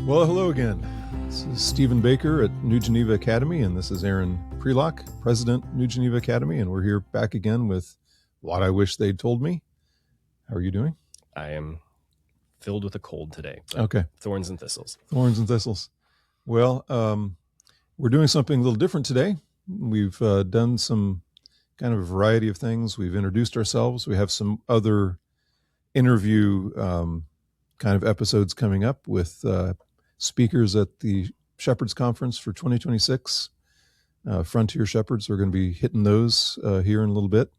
Well, hello again. This is Stephen Baker at New Geneva Academy, and this is Aaron Prelock, President, New Geneva Academy, and we're here back again with What I Wish They'd Told Me. How are you doing? I am filled with a cold today. Okay. Thorns and thistles. Thorns and thistles. Well, we're doing something a little different today. We've done some kind of a variety of things. We've introduced ourselves. We have some other interview kind of episodes coming up with speakers at the Shepherds Conference for 2026. Frontier Shepherds, we're going to be hitting those here in a little bit.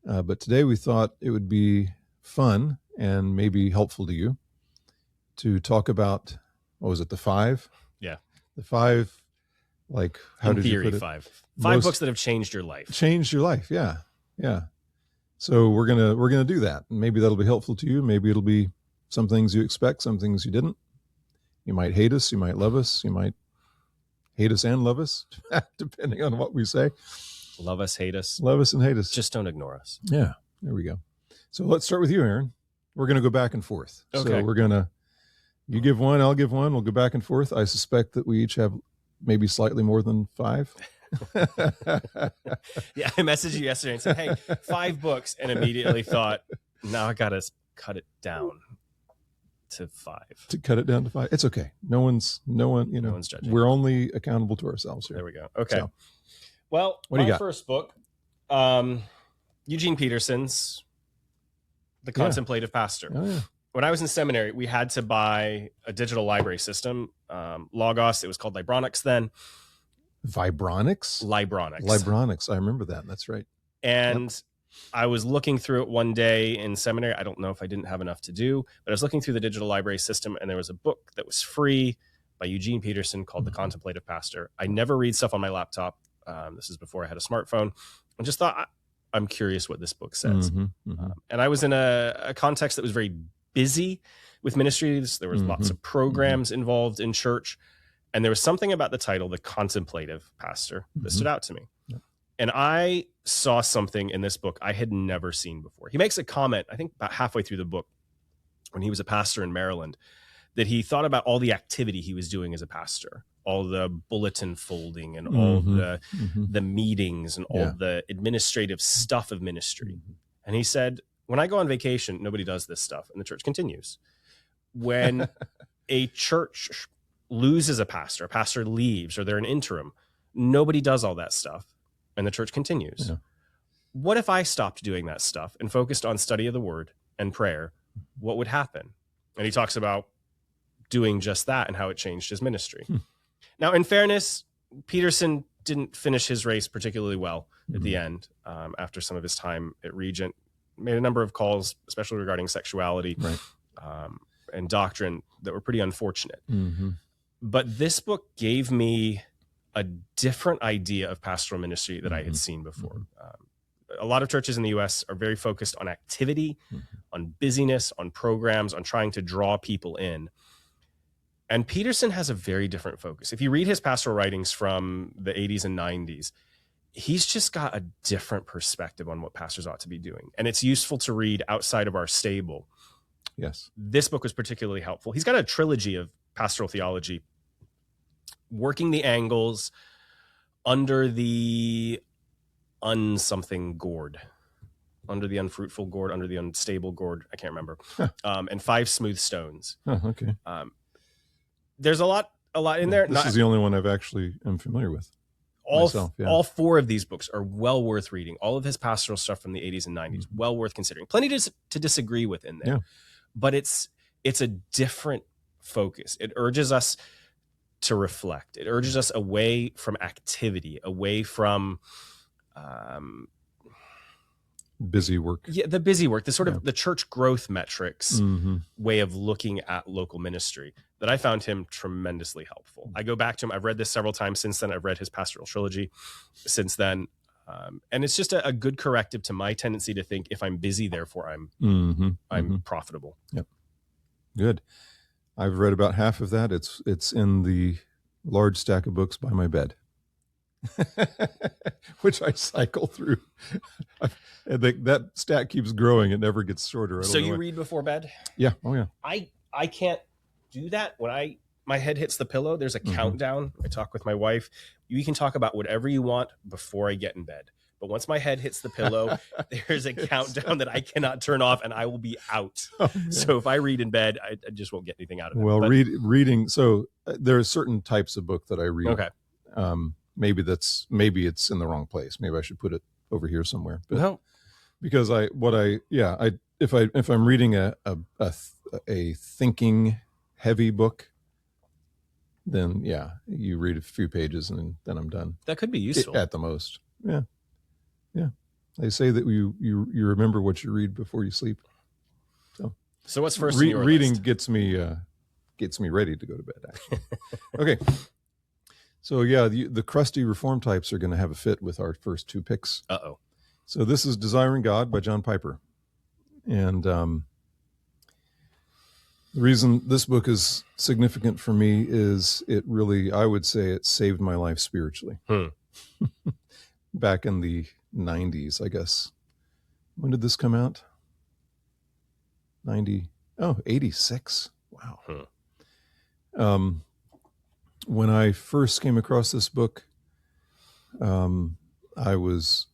But today we thought it would be fun and maybe helpful to you to talk about, what was it, the five? Yeah. The five, like, how did you put it? Five books that have changed your life. Changed your life, yeah. Yeah. So we're gonna do that. And maybe that'll be helpful to you. Maybe it'll be some things you expect, some things you didn't. You might hate us, you might love us, you might hate us and love us, depending on what we say. Love us, hate us. Love us and hate us. Just don't ignore us. Yeah, there we go. So let's start with you, Aaron. We're going to go back and forth. Okay. So you give one, I'll give one. We'll go back and forth. I suspect that we each have maybe slightly more than five. Yeah, I messaged you yesterday and said, hey, 5 books, and immediately thought, now I got to cut it down to 5. To cut it down to 5. It's okay. No one, No one's judging. We're only accountable to ourselves here. There we go. Okay. So, well, what do you my got? first book, Eugene Peterson's The Contemplative Pastor. Oh, yeah. When I was in seminary, we had to buy a digital library system. Logos, it was called Libronics then. Vibronics? Libronics. I remember that. That's right. And I was looking through it one day in seminary. I don't know if I didn't have enough to do, but I was looking through the digital library system, and there was a book that was free by Eugene Peterson called The Contemplative Pastor. I never read stuff on my laptop. This is before I had a smartphone. I just thought, I'm curious what this book says. And I was in a context that was very busy with ministries. There was lots of programs involved in church. And there was something about the title, The Contemplative Pastor, that stood out to me. Yeah. And I saw something in this book I had never seen before. He makes a comment, I think about halfway through the book, when he was a pastor in Maryland, that he thought about all the activity he was doing as a pastor, all the bulletin folding and all the meetings and all the administrative stuff of ministry. And he said, when I go on vacation, nobody does this stuff. And the church continues. When a church loses a pastor leaves, or they're an interim, nobody does all that stuff. And the church continues. Yeah. What if I stopped doing that stuff and focused on study of the word and prayer? What would happen? And he talks about doing just that and how it changed his ministry. Now, in fairness, Peterson didn't finish his race particularly well at the end. After some of his time at Regent, made a number of calls, especially regarding sexuality and doctrine, that were pretty unfortunate. But this book gave me a different idea of pastoral ministry that I had seen before. A lot of churches in the U.S. are very focused on activity, on busyness, on programs, on trying to draw people in. And Peterson has a very different focus. If you read his pastoral writings from the 80s and 90s, he's just got a different perspective on what pastors ought to be doing. And it's useful to read outside of our stable. Yes. This book was particularly helpful. He's got a trilogy of pastoral theology, working the angles under the unsomething gourd, under the unfruitful gourd, under the unstable gourd. I can't remember. And 5 smooth stones. Oh, okay. There's a lot in there. This is the only one I've actually am familiar with. All 4 of these books are well worth reading. All of his pastoral stuff from the 80s and 90s, well worth considering. Plenty to disagree with in there. Yeah. But it's a different focus. It urges us to reflect. It urges us away from activity, away from busy work. Yeah, the busy work, the sort of the church growth metrics way of looking at local ministry that I found him tremendously helpful. I go back to him. I've read this several times since then. I've read his pastoral trilogy since then. And it's just a good corrective to my tendency to think if I'm busy, therefore I'm profitable. Yep. Good. I've read about half of that. It's in the large stack of books by my bed, which I cycle through. That stack keeps growing. It never gets shorter. So you read before bed? Yeah. Oh, yeah. I can't do that. When my head hits the pillow, there's a countdown. I talk with my wife. You can talk about whatever you want before I get in bed. But once my head hits the pillow, there's a countdown that I cannot turn off, and I will be out. So if I read in bed, I just won't get anything out of it. Well, reading. So there are certain types of book that I read. Okay. Maybe it's in the wrong place. Maybe I should put it over here somewhere. But No. because if I'm reading a thinking heavy book, then you read a few pages and then I'm done. That could be useful at the most. Yeah. They say that you remember what you read before you sleep. So what's first in your reading list? gets me ready to go to bed, actually. Okay. So the crusty reform types are going to have a fit with our first two picks. Uh-oh. So this is Desiring God by John Piper. And the reason this book is significant for me is I would say it saved my life spiritually. Back in the 90s, I guess. When did this come out? 86. Wow. When I first came across this book, I wasn't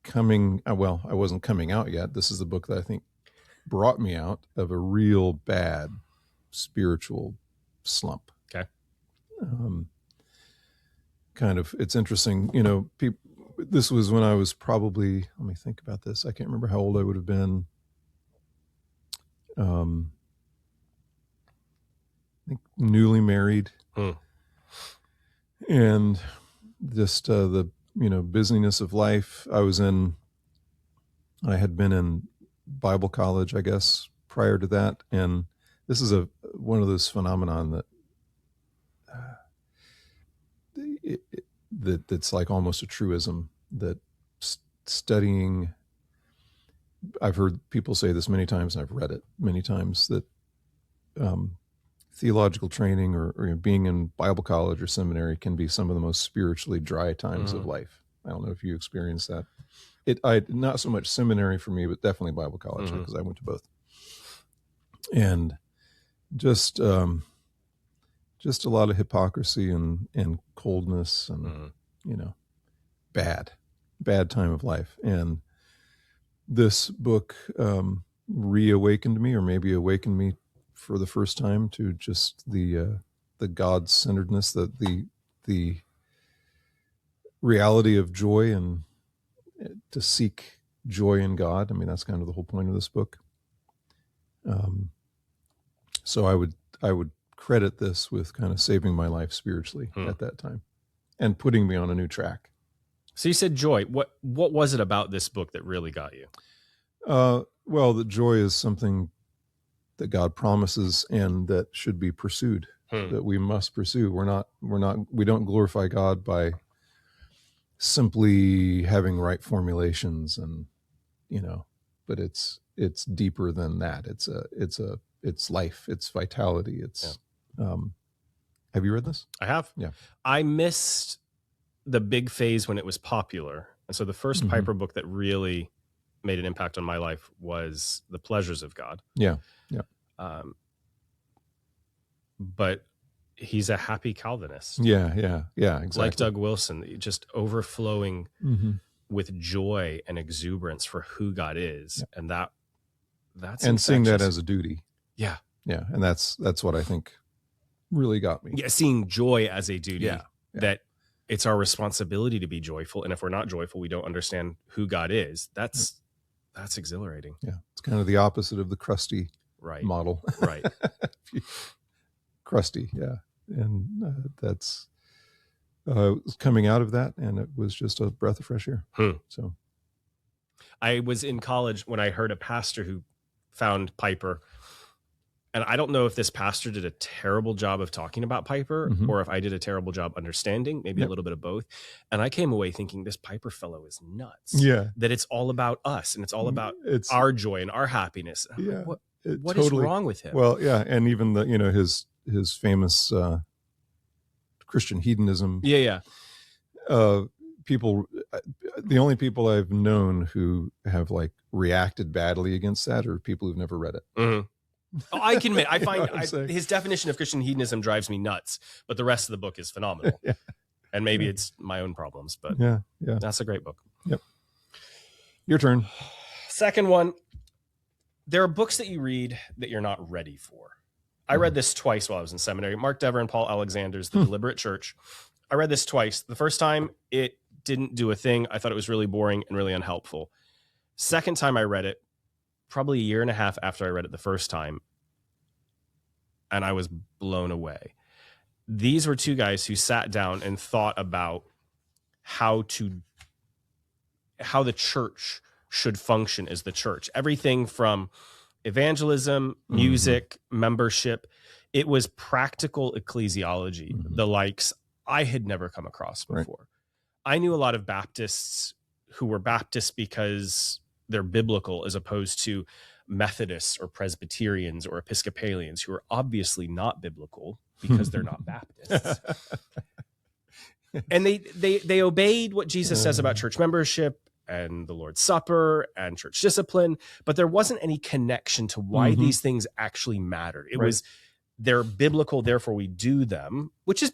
coming out yet. This is the book that I think brought me out of a real bad spiritual slump. Okay. It's interesting, this was when I was probably, let me think about this. I can't remember how old I would have been. I think newly married. And just the busyness of life. I had been in Bible college, I guess, prior to that, and this is one of those phenomenon that's like almost a truism, that studying. I've heard people say this many times, and I've read it many times, that theological training or being in Bible college or seminary can be some of the most spiritually dry times of life. I don't know if you experienced that. Not so much seminary for me, but definitely Bible college, because I went to both. And just a lot of hypocrisy and coldness and bad time of life. And this book reawakened me, or maybe awakened me for the first time, to just the God-centeredness, the reality of joy, and to seek joy in God. I mean, that's kind of the whole point of this book. So I would credit this with kind of saving my life spiritually at that time, and putting me on a new track. So you said joy. What was it about this book that really got you? Well, the joy is something that God promises and that should be pursued, that we must pursue. We don't glorify God by simply having right formulations, and but it's deeper than that. It's life, it's vitality. Have you read this? I have. Yeah. I missed the big phase when it was popular. And so the first Piper book that really made an impact on my life was The Pleasures of God. Yeah. But he's a happy Calvinist. Yeah, exactly. Like Doug Wilson, just overflowing with joy and exuberance for who God is. Yeah. And that's and seeing that as a duty. Yeah. And that's what I think really got me. Yeah, seeing joy as a duty. Yeah. That it's our responsibility to be joyful. And if we're not joyful, we don't understand who God is. That's exhilarating. Yeah. It's kind of the opposite of the crusty model. Right. Crusty. Yeah. And that's coming out of that. And it was just a breath of fresh air. So I was in college when I heard a pastor who found Piper. And I don't know if this pastor did a terrible job of talking about Piper or if I did a terrible job understanding, maybe a little bit of both. And I came away thinking this Piper fellow is nuts. Yeah. That it's all about us and it's all about our joy and our happiness. Yeah. What is wrong with him? Well, yeah. And even his famous Christian hedonism. Yeah. People, the only people I've known who have reacted badly against that are people who've never read it. Oh, I can admit, I You know find what I'm saying? his definition of Christian hedonism drives me nuts, but the rest of the book is phenomenal. Yeah. And maybe it's my own problems, but Yeah. that's a great book. Yep. Your turn. Second one, there are books that you read that you're not ready for. I read this twice while I was in seminary. Mark Dever and Paul Alexander's The Deliberate Church. I read this twice. The first time, it didn't do a thing. I thought it was really boring and really unhelpful. Second time I read it, probably a year and a half after I read it the first time, and I was blown away. These were two guys who sat down and thought about how the church should function as the church. Everything from evangelism, music, membership. It was practical ecclesiology, the likes I had never come across before. Right. I knew a lot of Baptists who were Baptists because they're biblical, as opposed to Methodists or Presbyterians or Episcopalians who are obviously not biblical because they're not Baptists. And they obeyed what Jesus says about church membership and the Lord's Supper and church discipline, but there wasn't any connection to why these things actually mattered. It was, they're biblical, therefore we do them, which is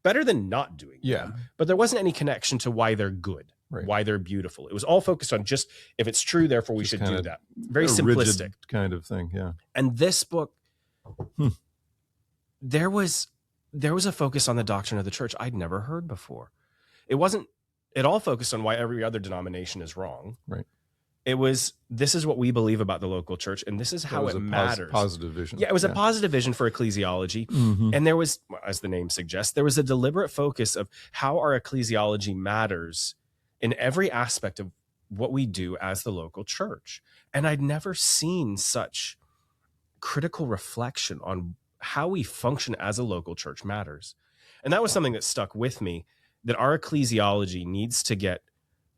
better than not doing them. But there wasn't any connection to why they're good, why they're beautiful. It was all focused on just, if it's true, therefore we should do that. Very simplistic kind of thing. Yeah. And this book, there was a focus on the doctrine of the church I'd never heard before. It wasn't at all focused on why every other denomination is wrong. Right. It was, this is what we believe about the local church, and this is how it matters. Positive vision. Yeah, it was a positive vision for ecclesiology. And there was, as the name suggests, there was a deliberate focus of how our ecclesiology matters in every aspect of what we do as the local church. And I'd never seen such critical reflection on how we function as a local church matters. And that was something that stuck with me, that our ecclesiology needs to get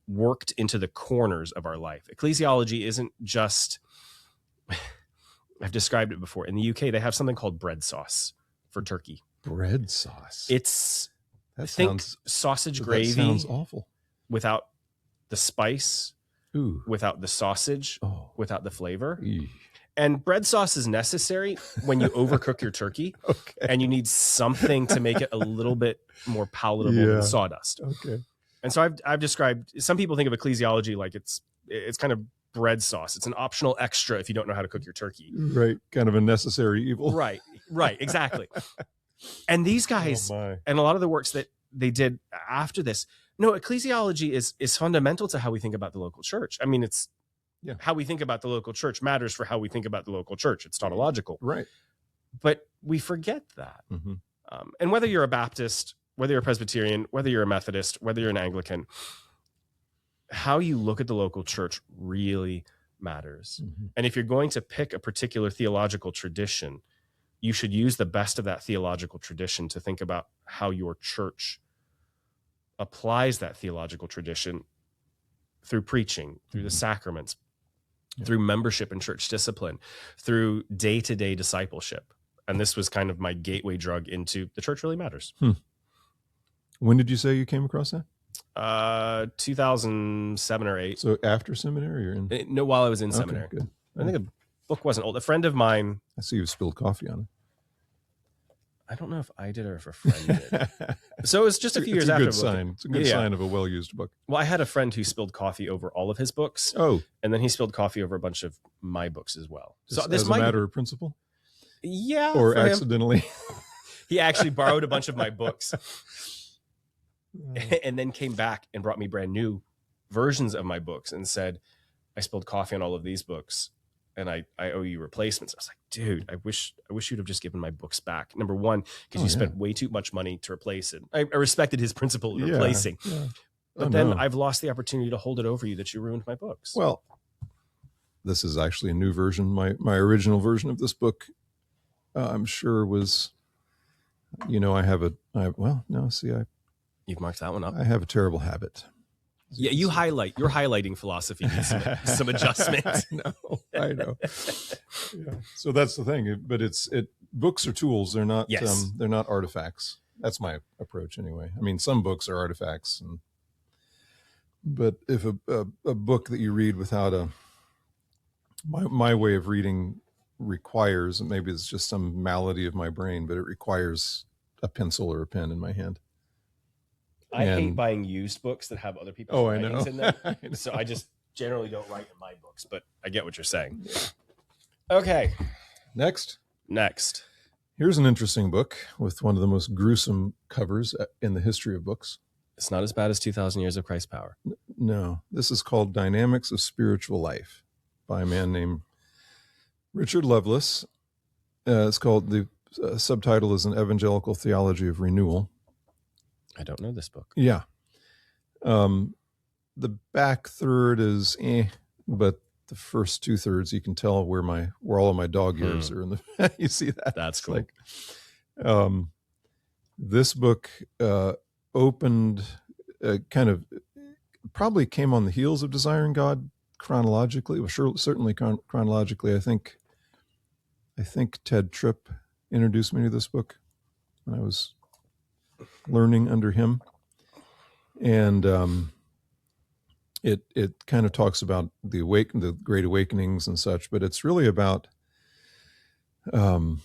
worked into the corners of our life. Ecclesiology isn't just, I've described it before. In the UK, they have something called bread sauce for turkey. Bread sauce? It's, sausage gravy. That sounds awful. Without the spice, without the sausage, without the flavor. And bread sauce is necessary when you overcook your turkey, and you need something to make it a little bit more palatable than sawdust. And so I've described, some people think of ecclesiology like it's kind of bread sauce. It's an optional extra if you don't know how to cook your turkey. Right. Kind of a necessary evil. Right. Exactly. And these guys, and a lot of the works that they did after this, no, ecclesiology is fundamental to how we think about the local church. I mean, it's, how we think about the local church matters for how we think about the local church. It's tautological. Right. But we forget that. And whether you're a Baptist, whether you're a Presbyterian, whether you're a Methodist, whether you're an Anglican, how you look at the local church really matters. And if you're going to pick a particular theological tradition, you should use the best of that theological tradition to think about how your church applies that theological tradition through preaching, through the sacraments, through membership and church discipline, through day-to-day discipleship. And this was kind of my gateway drug into the church really matters. When did you say you came across that? 2007 or 8. So after seminary or in? No, while I was in seminary. Good. I think the book wasn't old. A friend of mine. I see you've spilled coffee on it. I don't know if I did or if a friend did. So it was just a few years after. It's a good sign of a well-used book. Well, I had a friend who spilled coffee over all of his books. Oh. And then he spilled coffee over a bunch of my books as well. So this as a matter of principle? Yeah. Or accidentally? He actually borrowed a bunch of my books and then came back and brought me brand new versions of my books and said, I spilled coffee on all of these books and I owe you replacements. I was like, dude, I wish you'd have just given my books back. Number one, because you spent way too much money to replace it. I respected his principle of replacing. But then I've lost the opportunity to hold it over you that you ruined my books. Well, this is actually a new version. My original version of this book, I'm sure was, you've marked that one up. I have a terrible habit. Yeah, you're highlighting philosophy needs some adjustment. I know. So that's the thing. But books are tools. They're not. They're not artifacts. That's my approach, anyway. I mean, some books are artifacts, but if a book that you read without my way of reading requires, and maybe it's just some malady of my brain, but it requires a pencil or a pen in my hand. I hate buying used books that have other people's writings in them. So I just generally don't write in my books, but I get what you're saying. Yeah. Okay. Next. Here's an interesting book with one of the most gruesome covers in the history of books. It's not as bad as 2,000 Years of Christ's Power. No. This is called Dynamics of Spiritual Life by a man named Richard Lovelace. It's called, the subtitle is An Evangelical Theology of Renewal. I don't know this book. Yeah. The back third is but the first 2/3 you can tell where all of my dog ears are in the you see that? That's cool. Like, this book opened kind of probably came on the heels of Desiring God chronologically. Well, certainly chronologically. I think Ted Tripp introduced me to this book when I was learning under him, and it kind of talks about the Great Awakenings and such, but it's really about how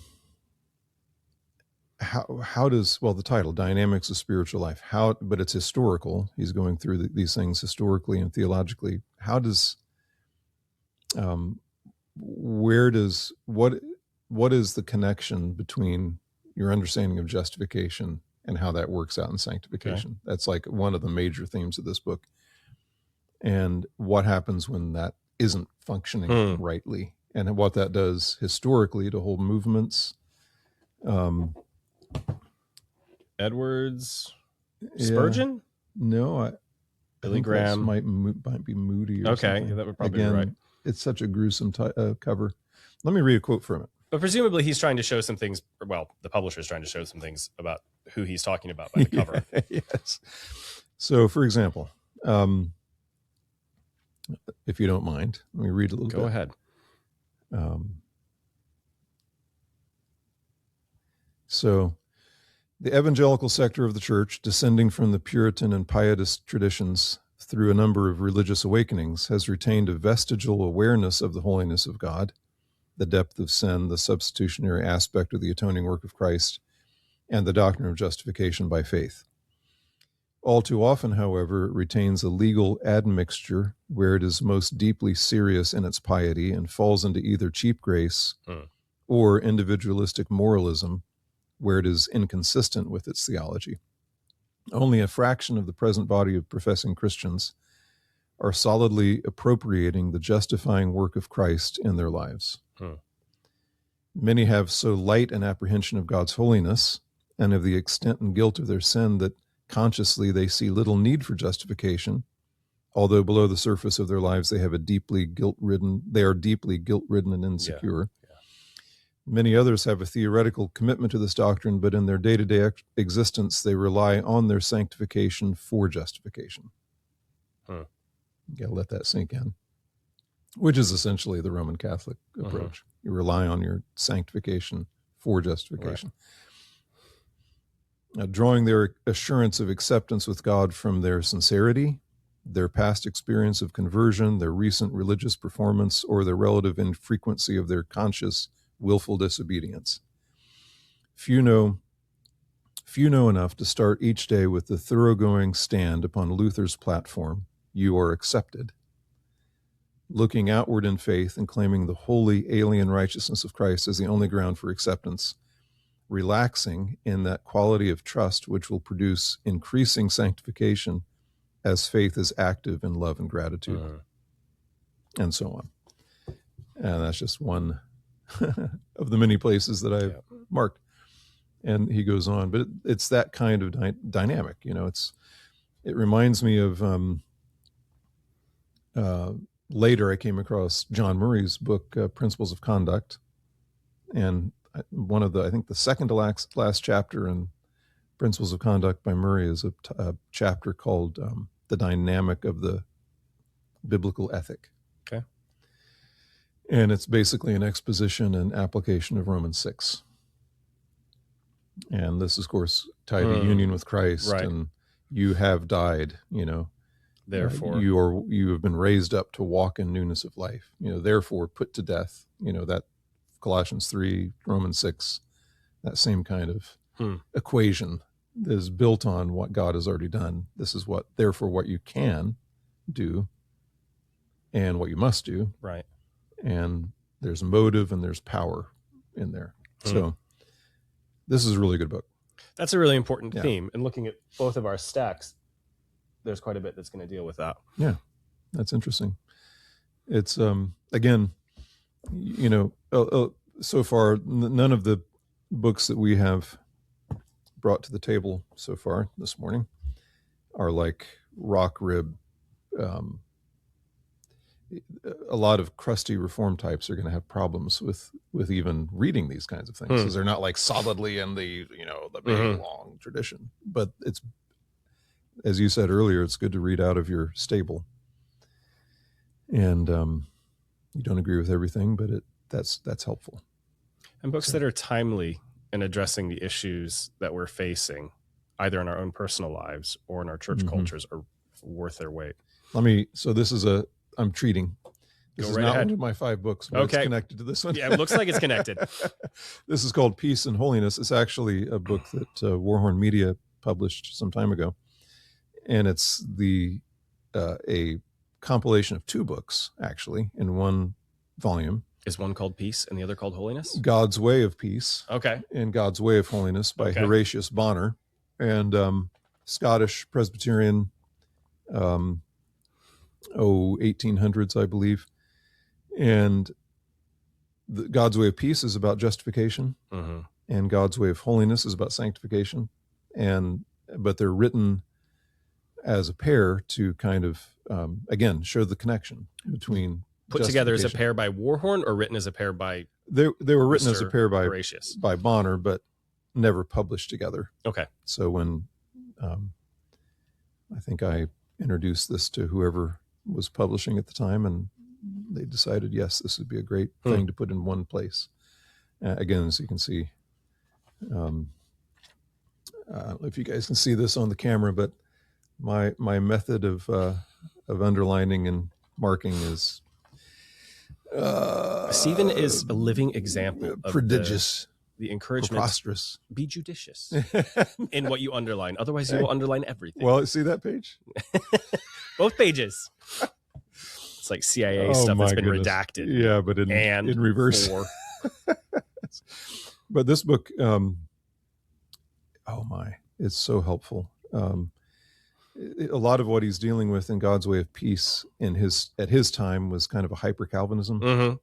does, well, the title, Dynamics of Spiritual Life, but it's historical. He's going through these things historically and theologically. How does, what is the connection between your understanding of justification and how that works out in sanctification? Okay. That's like one of the major themes of this book. And what happens when that isn't functioning rightly, and what that does historically to whole movements. Edwards, Spurgeon? No, I think Graham might be Moody. Or something. Yeah, that would probably be right. It's such a gruesome cover. Let me read a quote from it. But presumably he's trying to show some things. Well, the publisher's trying to show some things about who he's talking about by the cover. Yes. So, for example, if you don't mind, let me read a little bit. Go ahead. So, the evangelical sector of the church, descending from the Puritan and Pietist traditions through a number of religious awakenings, has retained a vestigial awareness of the holiness of God, the depth of sin, the substitutionary aspect of the atoning work of Christ, and the doctrine of justification by faith. All too often, however, it retains a legal admixture where it is most deeply serious in its piety and falls into either cheap grace or individualistic moralism, where it is inconsistent with its theology. Only a fraction of the present body of professing Christians are solidly appropriating the justifying work of Christ in their lives. Many have so light an apprehension of God's holiness and of the extent and guilt of their sin that consciously they see little need for justification, although below the surface of their lives they are deeply guilt-ridden and insecure. Yeah. Many others have a theoretical commitment to this doctrine, but in their day-to-day existence they rely on their sanctification for justification. You gotta let that sink in, which is essentially the Roman Catholic approach. You rely on your sanctification for justification. Right. Drawing their assurance of acceptance with God from their sincerity, their past experience of conversion, their recent religious performance, or the relative infrequency of their conscious, willful disobedience. Few know enough to start each day with the thoroughgoing stand upon Luther's platform, "You are accepted," looking outward in faith and claiming the holy alien righteousness of Christ as the only ground for acceptance, relaxing in that quality of trust which will produce increasing sanctification as faith is active in love and gratitude, and so on. And that's just one of the many places that I've marked. And he goes on, but it's that kind of dynamic, it reminds me of, later I came across John Murray's book, Principles of Conduct, and one of I think the second to last chapter in Principles of Conduct by Murray is a chapter called The Dynamic of the Biblical Ethic. Okay. And it's basically an exposition and application of Romans 6. And this is, of course, tied to union with Christ, right. And you have died, Therefore. You have been raised up to walk in newness of life. Therefore put to death, that Colossians 3, Romans 6, that same kind of equation is built on what God has already done. This is therefore what you can do and what you must do. Right. And there's motive and there's power in there. So this is a really good book. That's a really important theme. And looking at both of our stacks, there's quite a bit that's going to deal with that. Yeah, that's interesting. It's, again, so far, none of the books that we have brought to the table so far this morning are like rock rib. A lot of crusty reform types are going to have problems with even reading these kinds of things because they're not like solidly in the big long tradition. But it's, as you said earlier, it's good to read out of your stable. And you don't agree with everything, but that's helpful. And books that are timely in addressing the issues that we're facing, either in our own personal lives or in our church cultures, are worth their weight. I'm treating. This is not one of my 5 books, but it's connected to this one. Yeah, it looks like it's connected. This is called Peace and Holiness. It's actually a book that Warhorn Media published some time ago. And it's a compilation of 2 books, actually, in one volume. Is one called Peace and the other called Holiness? God's Way of Peace. Okay. And God's Way of Holiness by Horatius Bonar. And Scottish Presbyterian, 1800s, I believe. And God's Way of Peace is about justification, and God's Way of Holiness is about sanctification. But they're written as a pair to kind of, again, show the connection between put together as a pair by Warhorn or written as a pair by they were written as a pair by Horatius, by Bonar, but never published together. Okay. So when I think I introduced this to whoever was publishing at the time, and they decided, yes, this would be a great thing to put in one place. Again, as you can see, if you guys can see this on the camera, but my method of underlining and marking is Stephen is a living example of prodigious, the encouragement. Preposterous. Be judicious in what you underline. Otherwise, you will underline everything. Well, see that page? Both pages. It's like CIA stuff that's been redacted. Yeah, but in reverse. But this book, it's so helpful. A lot of what he's dealing with in God's Way of Peace at his time was kind of a hyper Calvinism,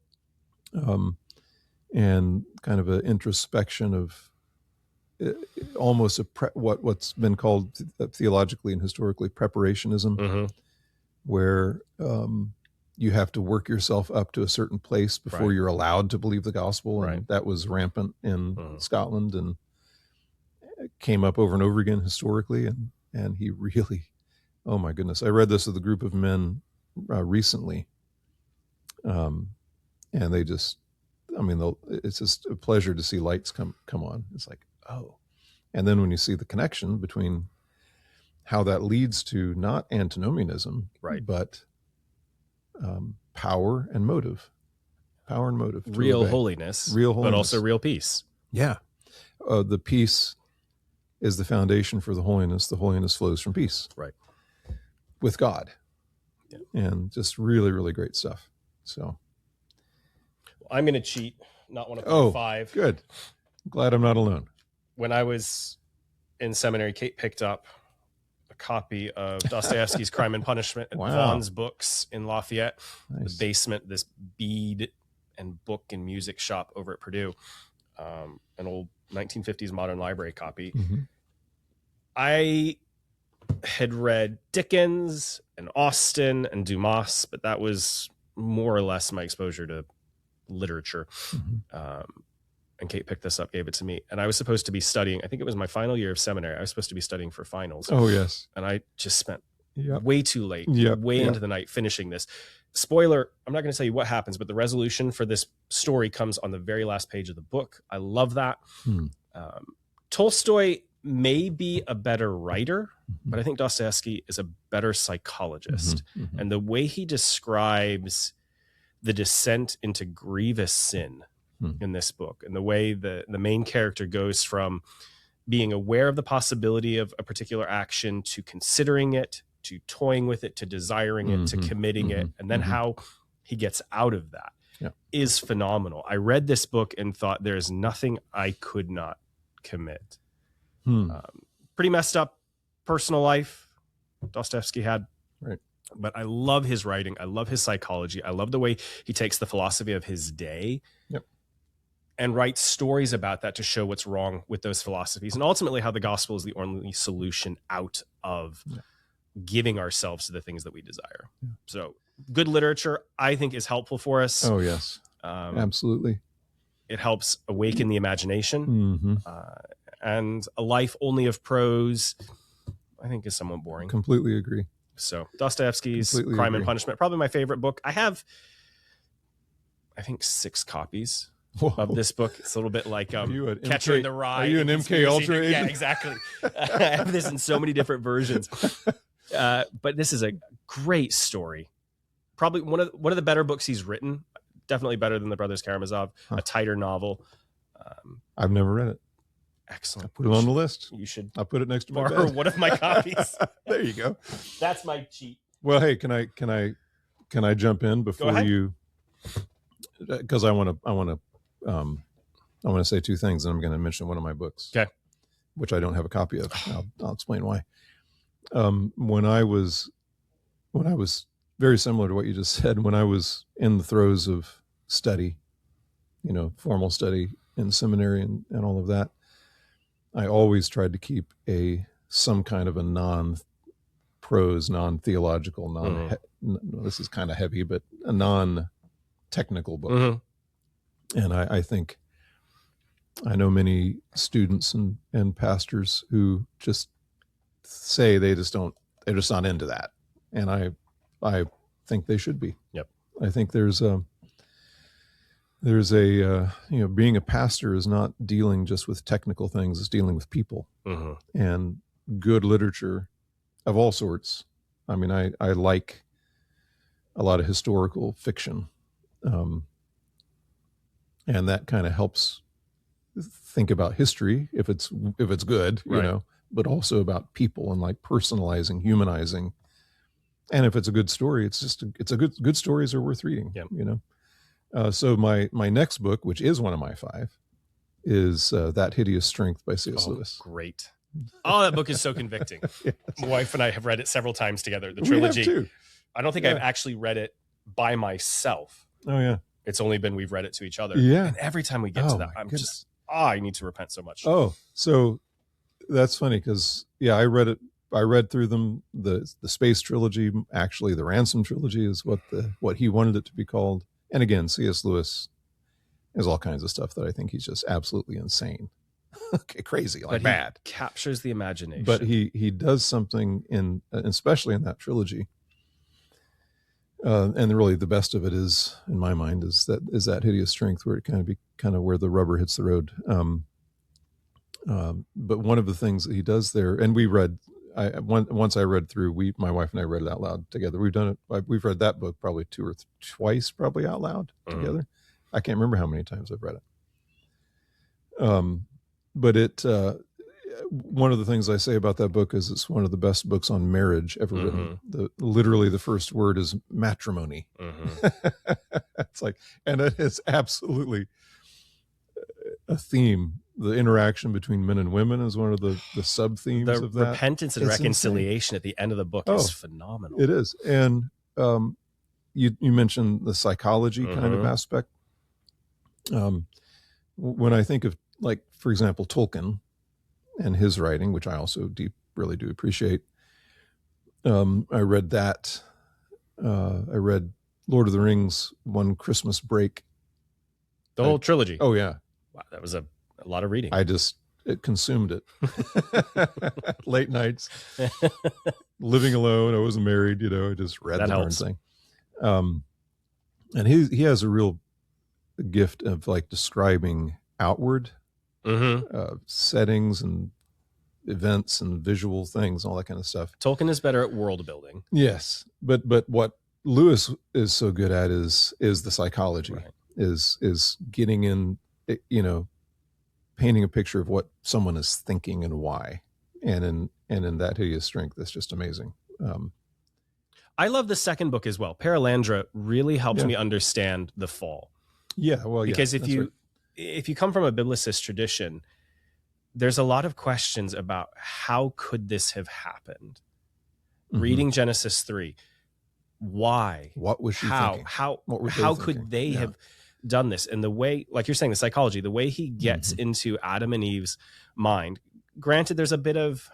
and kind of an introspection of almost what's been called theologically and historically preparationism, where you have to work yourself up to a certain place before you're allowed to believe the gospel, and that was rampant in Scotland and came up over and over again historically, and he really, oh my goodness, I read this with a group of men recently, and they just, it's just a pleasure to see lights come on. It's like, oh. And then when you see the connection between how that leads to not antinomianism, but power and motive. Real holiness, but also real peace. Yeah. The peace is the foundation for the holiness. The holiness flows from peace. Right. With God. Yeah. And just really, really great stuff. So I'm going to cheat, not one of my 5. Good. Glad I'm not alone. When I was in seminary, Kate picked up a copy of Dostoevsky's Crime and Punishment at Vaughn's Books in Lafayette, the basement, this bead and book and music shop over at Purdue, an old 1950s modern library copy. I had read Dickens and Austen and Dumas, but that was more or less my exposure to literature. And Kate picked this up, gave it to me, and I was supposed to be studying. I think it was my final year of seminary. I was supposed to be studying for finals. Oh, yes. And I just spent way too late, way into the night finishing this. Spoiler, I'm not going to tell you what happens, but the resolution for this story comes on the very last page of the book. I love that. Tolstoy may be a better writer, but I think Dostoevsky is a better psychologist. And the way he describes the descent into grievous sin in this book, and the way the main character goes from being aware of the possibility of a particular action to considering it, to toying with it, to desiring it, to committing it, and then how he gets out of that is phenomenal. I read this book and thought there's nothing I could not commit. Pretty messed up personal life Dostoevsky had. Right. But I love his writing. I love his psychology. I love the way he takes the philosophy of his day and writes stories about that to show what's wrong with those philosophies, and ultimately how the gospel is the only solution out of giving ourselves to the things that we desire. So good literature, I think, is helpful for us. Oh, yes. Absolutely. It helps awaken the imagination. And a life only of prose, I think, is somewhat boring. Completely agree. So Dostoevsky's Crime and Punishment, probably my favorite book. I have, I think, 6 copies of this book. It's a little bit like Catcher in the Rye. Are you an MK Ultra agent? Yeah, exactly. I have this in so many different versions. But this is a great story. Probably one of the better books he's written. Definitely better than The Brothers Karamazov. A tighter novel. I've never read it. Excellent. I put it on the list. You should. I'll put it next to my borrow bed. one of my copies. There you go. That's my cheat. Well, hey, can I jump in before you? Because I want to say 2 things, and I'm going to mention one of my books. Okay. Which I don't have a copy of. I'll explain why. When I was very similar to what you just said, when I was in the throes of study, formal study in seminary and all of that, I always tried to keep some kind of a non-prose, non-theological, this is kind of heavy, but a non-technical book. And I think I know many students and pastors who just say they're just not into that. And I think they should be. Yep. I think there's being a pastor is not dealing just with technical things, it's dealing with people and good literature of all sorts. I mean, I like a lot of historical fiction. And that kind of helps think about history if it's good, but also about people and like personalizing, humanizing. And if it's a good story, it's good stories are worth reading, So my next book, which is one of my 5, is That Hideous Strength by C.S. Lewis. Great. Oh, that book is so convicting. Yes. My wife and I have read it several times together, the trilogy. We have too. I don't think I've actually read it by myself. Oh, yeah. It's only been we've read it to each other. Yeah. And every time we get to that, I'm just, I need to repent so much. Oh, so that's funny because, I read it. I read through them. The Space Trilogy, actually the Ransom Trilogy is what he wanted it to be called. And again, C.S. Lewis has all kinds of stuff that I think he's just absolutely insane. Okay, crazy, like bad. Captures the imagination. But he does something especially in that trilogy. And really the best of it is, in my mind, is that Hideous Strength, where it kind of where the rubber hits the road. But one of the things that he does there, and we read, once I read through, my wife and I read it out loud together. We've done it. We've read that book probably twice, probably out loud together. I can't remember how many times I've read it. But one of the things I say about that book is it's one of the best books on marriage ever written. Literally the first word is matrimony. It's like, and it is absolutely a theme. The interaction between men and women is one of the sub themes of that. Repentance and reconciliation at the end of the book is phenomenal. It is. And you mentioned the psychology kind of aspect. When I think of, like, for example, Tolkien and his writing, which I also really do appreciate, I read that. I read Lord of the Rings one Christmas break. The whole trilogy. Oh, yeah. Wow, that was a lot of reading. It consumed it. Late nights, living alone. I wasn't married, I just read the darn thing. And he has a real gift of like describing outward settings and events and visual things, all that kind of stuff. Tolkien is better at world building. Yes, but what Lewis is so good at is the psychology. Right. is getting in, painting a picture of what someone is thinking and why. And in that Hideous Strength, that's just amazing. I love the second book as well. Paralandra really helped me understand the fall. Yeah, well, because if you come from a biblicist tradition, there's a lot of questions about how could this have happened. Mm-hmm. Reading Genesis 3, why? What was she thinking? How could they have done this? And the way, like you're saying, the psychology, the way he gets into Adam and Eve's mind. Granted, there's a bit of,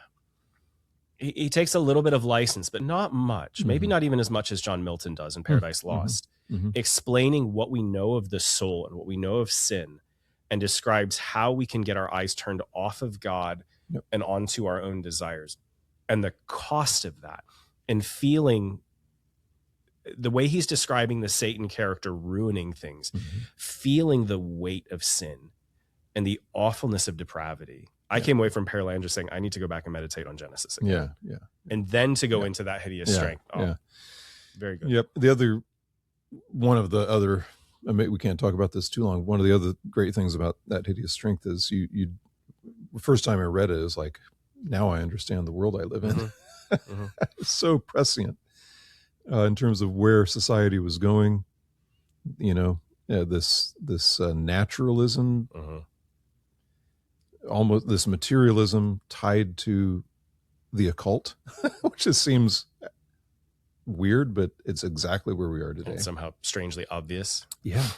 he takes a little bit of license, but not much. Maybe not even as much as John Milton does in Paradise Lost, explaining what we know of the soul and what we know of sin, and describes how we can get our eyes turned off of God and onto our own desires, and the cost of that, and feeling the way he's describing the Satan character ruining things, feeling the weight of sin and the awfulness of depravity. I came away from Paralandra saying, I need to go back and meditate on Genesis again. Yeah. And then to go into that Hideous Strength. Very good. Yep. One of the other, we can't talk about this too long. One of the other great things about that Hideous Strength is the first time I read it is like, now I understand the world I live in. It's so prescient in terms of where society was going. This naturalism, almost this materialism tied to the occult, which just seems weird, but it's exactly where we are today. And somehow strangely obvious. Yeah.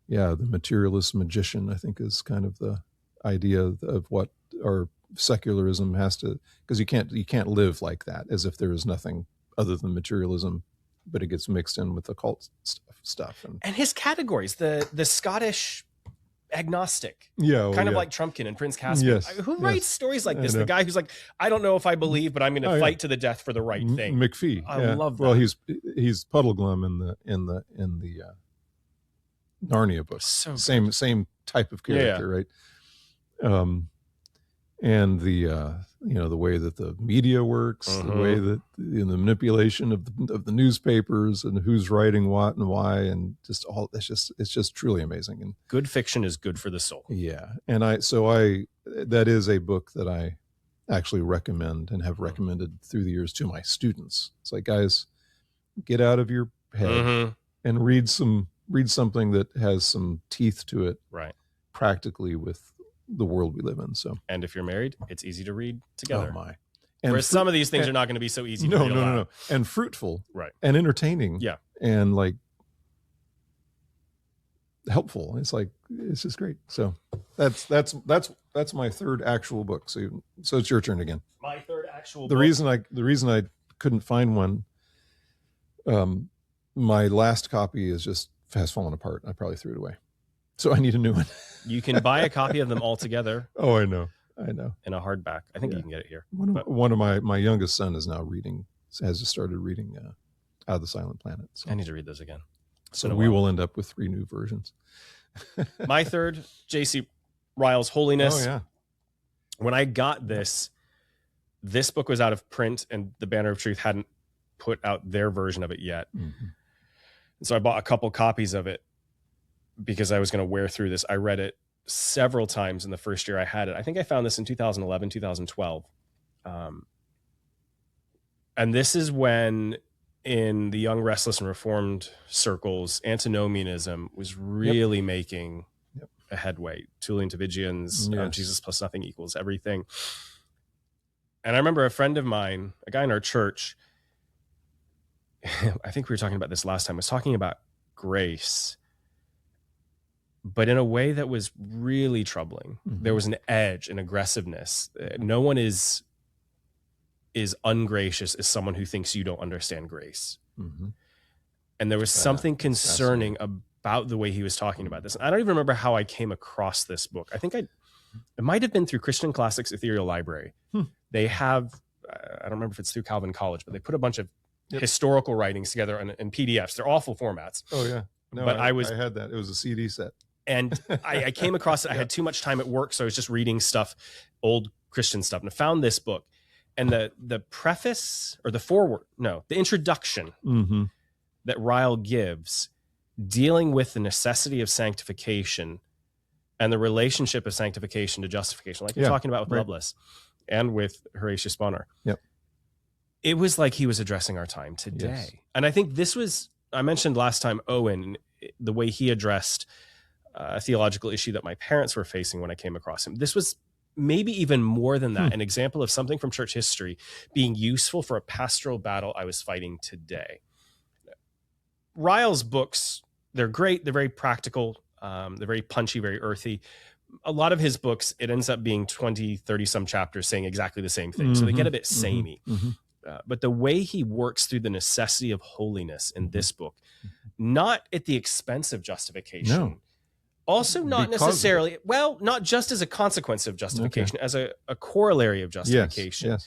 The materialist magician, I think, is kind of the idea of what our secularism has to, because you can't live like that as if there is nothing other than materialism, but it gets mixed in with occult stuff. And his categories, the Scottish agnostic, kind of like Trumpkin and Prince Caspian. Who writes stories like this? The guy who's like, I don't know if I believe, but I'm going to fight to the death for the right thing. McPhee. I love that. Well, he's Puddleglum in the Narnia books. So same type of character, right? And the way that the media works, the way that the manipulation of the newspapers and who's writing what and why, and just all it's just truly amazing. And good fiction is good for the soul. Yeah, and that is a book that I actually recommend and have recommended through the years to my students. It's like, guys, get out of your head and read something that has some teeth to it, right? Practically with the world we live in. So, and if you're married, it's easy to read together. Oh my! Whereas some of these things are not going to be so easy. To read aloud. No, and fruitful, right? And entertaining, and like helpful. It's just great. So that's my third actual book. So it's your turn again. My third actual. The reason I couldn't find one. My last copy has fallen apart. I probably threw it away. So I need a new one. You can buy a copy of them all together. Oh, I know. In a hardback. I think you can get it here. One of my youngest son is now has just started reading Out of the Silent Planet. So I need to read those again. So we will end up with 3 new versions. My third, J.C. Ryle's Holiness. Oh, yeah. When I got this book was out of print, and the Banner of Truth hadn't put out their version of it yet. And so I bought a couple copies of it because I was going to wear through this. I read it several times in the first year I had it. I think I found this in 2011, 2012. And this is when, in the Young, Restless, and Reformed circles, antinomianism was really making a headway. Tullian Tavigian's Jesus plus nothing equals everything. And I remember a friend of mine, a guy in our church, I think we were talking about this last time, was talking about grace, but in a way that was really troubling. There was an edge, an aggressiveness. No one is ungracious as someone who thinks you don't understand grace. And there was something concerning about the way he was talking about this. I don't even remember how I came across this book. I think it might have been through Christian Classics Ethereal Library. They have, I don't remember if it's through Calvin College, but they put a bunch of historical writings together in PDFs. They're awful formats. Oh yeah. No, but I had that. It was a CD set. And I came across it. I had too much time at work, so I was just reading stuff, old Christian stuff, and I found this book. And the preface, or the introduction that Ryle gives dealing with the necessity of sanctification and the relationship of sanctification to justification, like you're talking about with Lovelace and with Horatius Bonar. Yep. It was like he was addressing our time today. Yes. And I think this was, I mentioned last time, Owen, the way he addressed a theological issue that my parents were facing when I came across him. This was maybe even more than that, an example of something from church history being useful for a pastoral battle I was fighting today. Ryle's books, they're great. They're very practical. They're very punchy, very earthy. A lot of his books, it ends up being 20, 30 some chapters saying exactly the same thing. So they get a bit samey. But the way he works through the necessity of holiness in this book, not at the expense of justification, no. Also not because necessarily, well, not just as a consequence of justification, as a corollary of justification,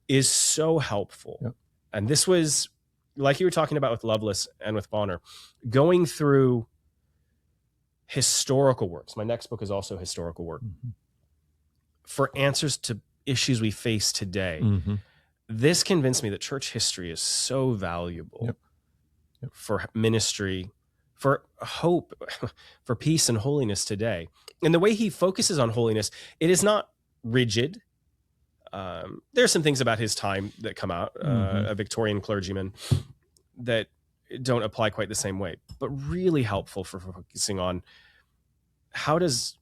is so helpful. Yep. And this was, like you were talking about with Lovelace and with Bonar, going through historical works. My next book is also historical work. For answers to issues we face today. This convinced me that church history is so valuable for ministry, for hope, for peace and holiness today. And the way he focuses on holiness, it is not rigid. There's some things about his time that come out, a Victorian clergyman, that don't apply quite the same way, but really helpful for focusing on how does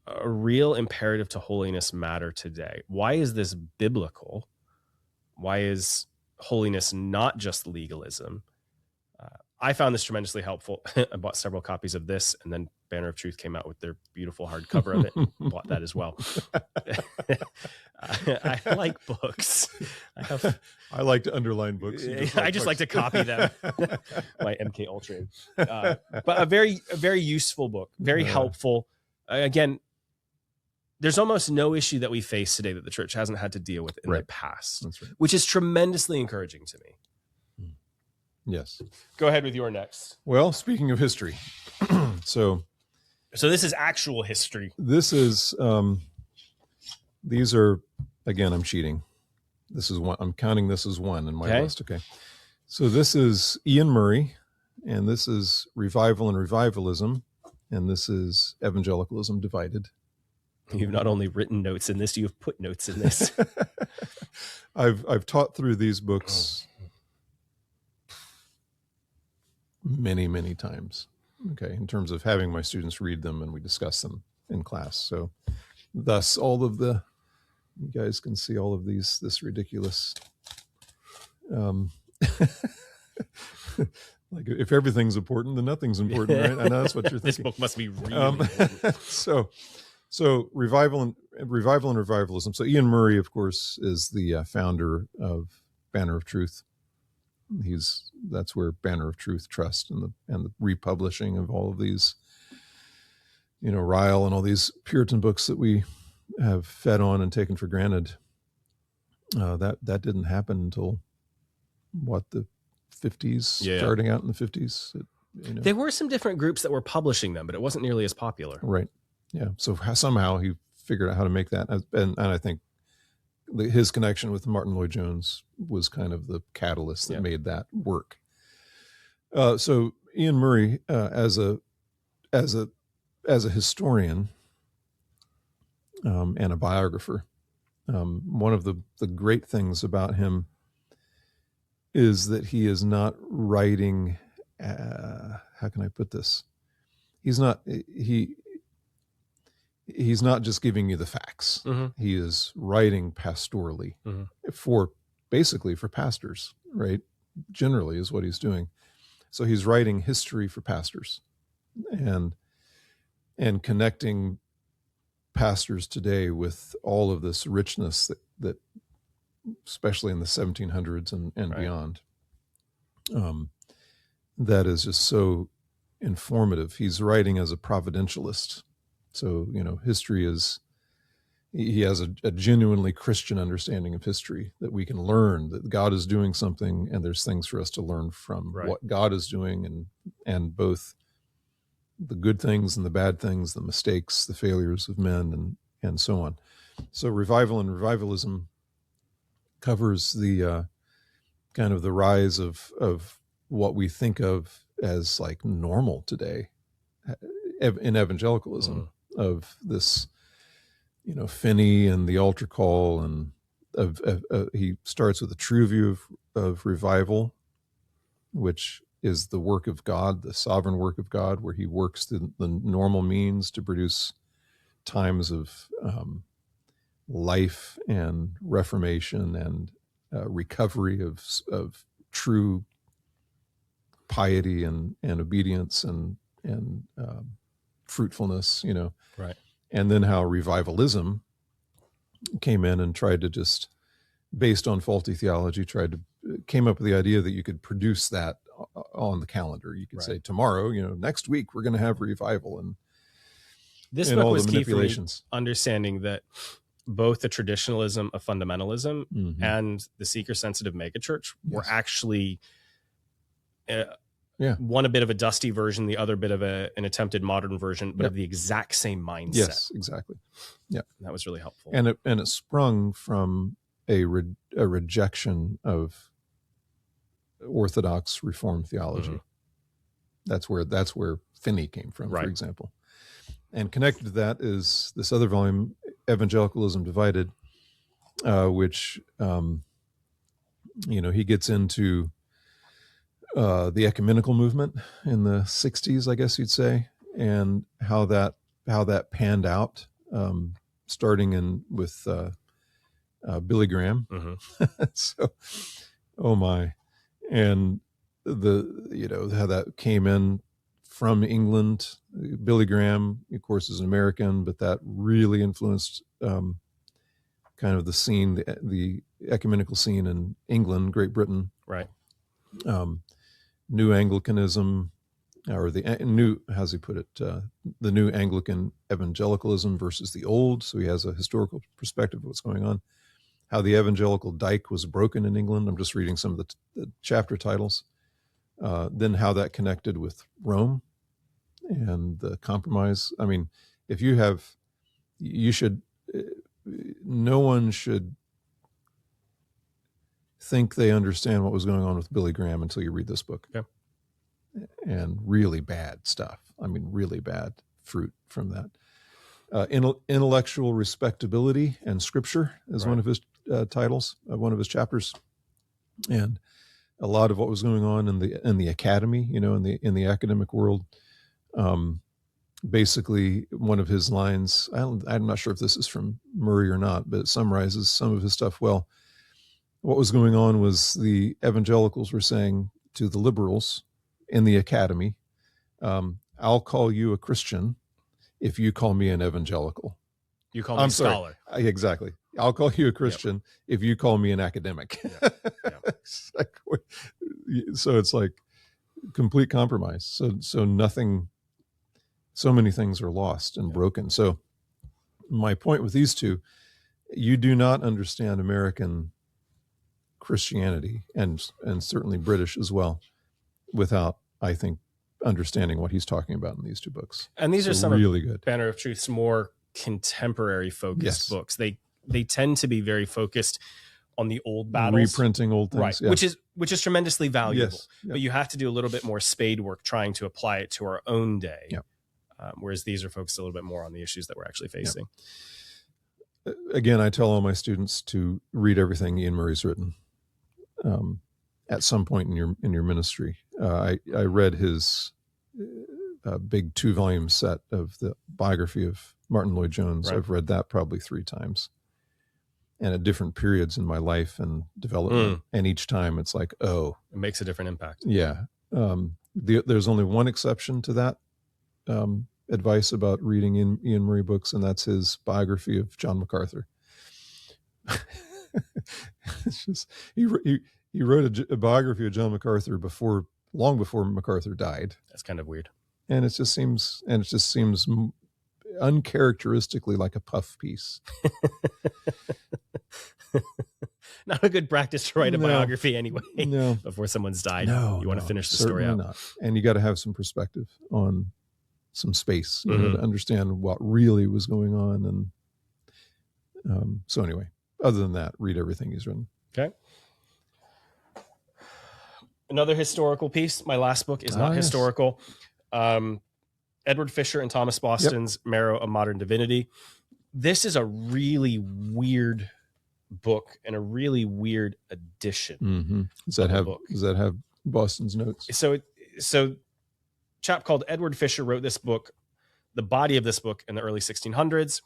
a real imperative to holiness matter today? Why is this biblical? Why is holiness not just legalism? I found this tremendously helpful. I bought several copies of this, and then Banner of Truth came out with their beautiful hardcover of it. Bought that as well. I like books. I like to underline books. I just like to copy them. My MK Ultra. But a very useful book, very helpful. Again, there's almost no issue that we face today that the church hasn't had to deal with in the past, which is tremendously encouraging to me. Yes. Go ahead with your next. Well, speaking of history, so this is actual history. This is, these are, again, I'm cheating. This is one, I'm counting this as one in my list. Okay. So this is Ian Murray, and this is Revival and Revivalism, and this is Evangelicalism Divided. You've not only written notes in this, you've put notes in this. I've taught through these books many times, okay, in terms of having my students read them and we discuss them in class. So thus all of the, you guys can see all of these, this ridiculous, like if everything's important, then nothing's important, right? I know that's what you're thinking. This book must be really important. So revival and revivalism. So Ian Murray, of course, is the founder of Banner of Truth. That's where Banner of Truth Trust and the republishing of all of these, Ryle and all these Puritan books that we have fed on and taken for granted. That didn't happen until the 50s, starting out in the 50s. There were some different groups that were publishing them, but it wasn't nearly as popular. Right. Yeah. So somehow he figured out how to make that. And I think his connection with Martin Lloyd-Jones was kind of the catalyst that made that work. So Ian Murray, as a historian and a biographer, one of the great things about him is that he is not writing. How can I put this? He's not just giving you the facts. He is writing pastorally for pastors, right? Generally is what he's doing. So he's writing history for pastors and connecting pastors today with all of this richness that especially in the 1700s and beyond, that is just so informative. He's writing as a providentialist. So, history he has a genuinely Christian understanding of history, that we can learn that God is doing something and there's things for us to learn from what God is doing, and both the good things and the bad things, the mistakes, the failures of men, and so on. So revival and revivalism covers the kind of the rise of what we think of as like normal today in evangelicalism, of this, Finney and the altar call, and he starts with a true view of revival, which is the work of God, the sovereign work of God, where he works the normal means to produce times of life and reformation and recovery of true piety and obedience and fruitfulness, Right. And then how revivalism came in and tried to just, based on faulty theology, came up with the idea that you could produce that on the calendar. You could say tomorrow, next week we're going to have revival, and this book was key for me, understanding that both the traditionalism of fundamentalism and the seeker-sensitive megachurch were actually one a bit of a dusty version, the other bit of an attempted modern version, but of the exact same mindset. Yes, exactly. Yeah, that was really helpful. And it sprung from a rejection of Orthodox Reformed theology. That's where Finney came from, for example. And connected to that is this other volume, Evangelicalism Divided, which he gets into the ecumenical movement in the 60s, I guess you'd say, and how that panned out, starting with Billy Graham. So, oh my, and how that came in from England. Billy Graham, of course, is an American, but that really influenced kind of the scene, the ecumenical scene in England, Great Britain. Right. New Anglicanism, or the new, how's he put it? The new Anglican evangelicalism versus the old. So he has a historical perspective of what's going on. How the evangelical dike was broken in England. I'm just reading some of the chapter titles. Then how that connected with Rome and the compromise. I mean, no one should think they understand what was going on with Billy Graham until you read this book. Okay. And really bad stuff. I mean, really bad fruit from that. Intellectual respectability and scripture is one of his titles, one of his chapters. And a lot of what was going on in the academy, in the academic world. Basically, one of his lines, I'm not sure if this is from Murray or not, but it summarizes some of his stuff well. What was going on was the evangelicals were saying to the liberals in the academy, I'll call you a Christian if you call me an evangelical. You call me a scholar. Exactly. I'll call you a Christian if you call me an academic. So it's like complete compromise. So nothing, so many things are lost and broken. So my point with these two, you do not understand American Christianity and certainly British as well without, I think, understanding what he's talking about in these two books. And these are some really good Banner of Truth's more contemporary focused books. They tend to be very focused on the old battles, reprinting old things, which is tremendously valuable. But But you have to do a little bit more spade work trying to apply it to our own day. Whereas these are focused a little bit more on the issues that we're actually facing. Again, I tell all my students to read everything Ian Murray's written at some point in your ministry. I read his big 2-volume set of the biography of Martin Lloyd-Jones. I've read that probably 3 times, and at different periods in my life and development. And each time it's like, it makes a different impact. Yeah. There's only one exception to that advice about reading Ian Murray books, and that's his biography of John MacArthur. It's just, he wrote a biography of John MacArthur long before MacArthur died. That's kind of weird. And it just seems uncharacteristically like a puff piece. Not a good practice to write a biography anyway. No. Before someone's died. You want to finish the story out. Not. And you got to have some perspective on some space, to understand what really was going on. And so anyway, other than that, read everything he's written. Okay. Another historical piece. My last book is not historical. Edward Fisher and Thomas Boston's Marrow, A Modern Divinity. This is a really weird book and a really weird edition. Mm-hmm. Does that have Boston's notes? So chap called Edward Fisher wrote this book, the body of this book, in the early 1600s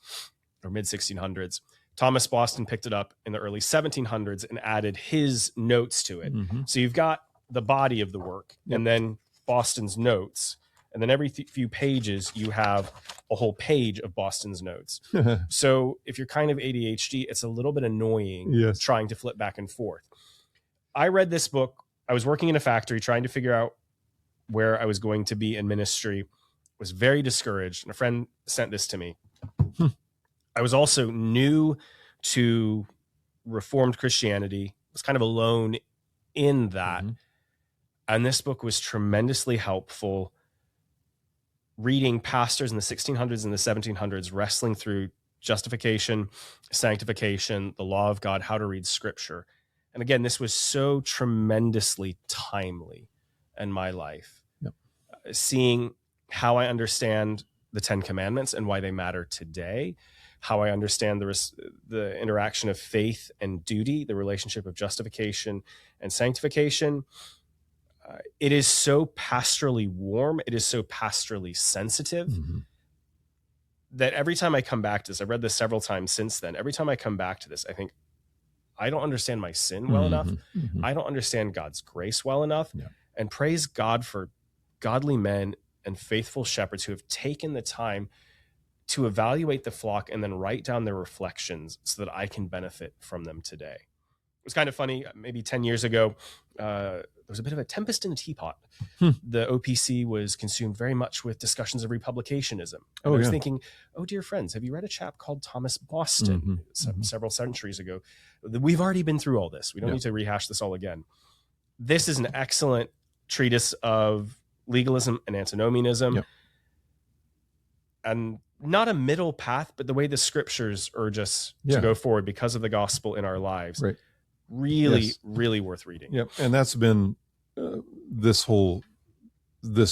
or mid 1600s. Thomas Boston picked it up in the early 1700s and added his notes to it. Mm-hmm. So you've got the body of the work and then Boston's notes. And then every few pages, you have a whole page of Boston's notes. So if you're kind of ADHD, it's a little bit annoying trying to flip back and forth. I read this book. I was working in a factory trying to figure out where I was going to be in ministry, was very discouraged. And a friend sent this to me. I was also new to Reformed Christianity, was kind of alone in that. Mm-hmm. And this book was tremendously helpful. Reading pastors in the 1600s and the 1700s wrestling through justification, sanctification, the law of God, how to read scripture. And again, this was so tremendously timely in my life. Yep. Seeing how I understand the 10 Commandments and why they matter today, how I understand the interaction of faith and duty, the relationship of justification and sanctification. It is so pastorally warm. It is so pastorally sensitive that every time I come back to this, I've read this several times since then. Every time I come back to this, I think, I don't understand my sin well enough. Mm-hmm. I don't understand God's grace well enough. Yeah. And praise God for godly men and faithful shepherds who have taken the time to evaluate the flock and then write down their reflections so that I can benefit from them today. It was kind of funny. Maybe 10 years ago, there was a bit of a tempest in a teapot. The OPC was consumed very much with discussions of republicanism. I was thinking, oh, dear friends, have you read a chap called Thomas Boston several centuries ago? We've already been through all this. We don't need to rehash this all again. This is an excellent treatise of legalism and antinomianism. And not a middle path, but the way the scriptures urge us to go forward because of the gospel in our lives. Right. Really, really worth reading. Yep. And that's been this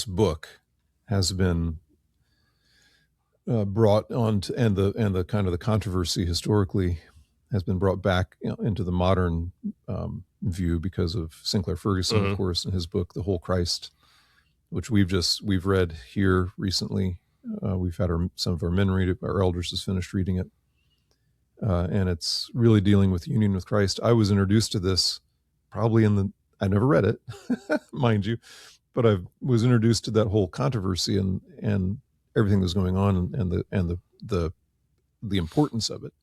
book has been brought on to, and the kind of the controversy historically has been brought back into the modern view because of Sinclair Ferguson, of course, in his book, The Whole Christ, which we've read here recently. We've had some of our men read it. Our elders just finished reading it. And it's really dealing with union with Christ. I was introduced to this probably I never read it, mind you, but I was introduced to that whole controversy and everything that's going on and the importance of it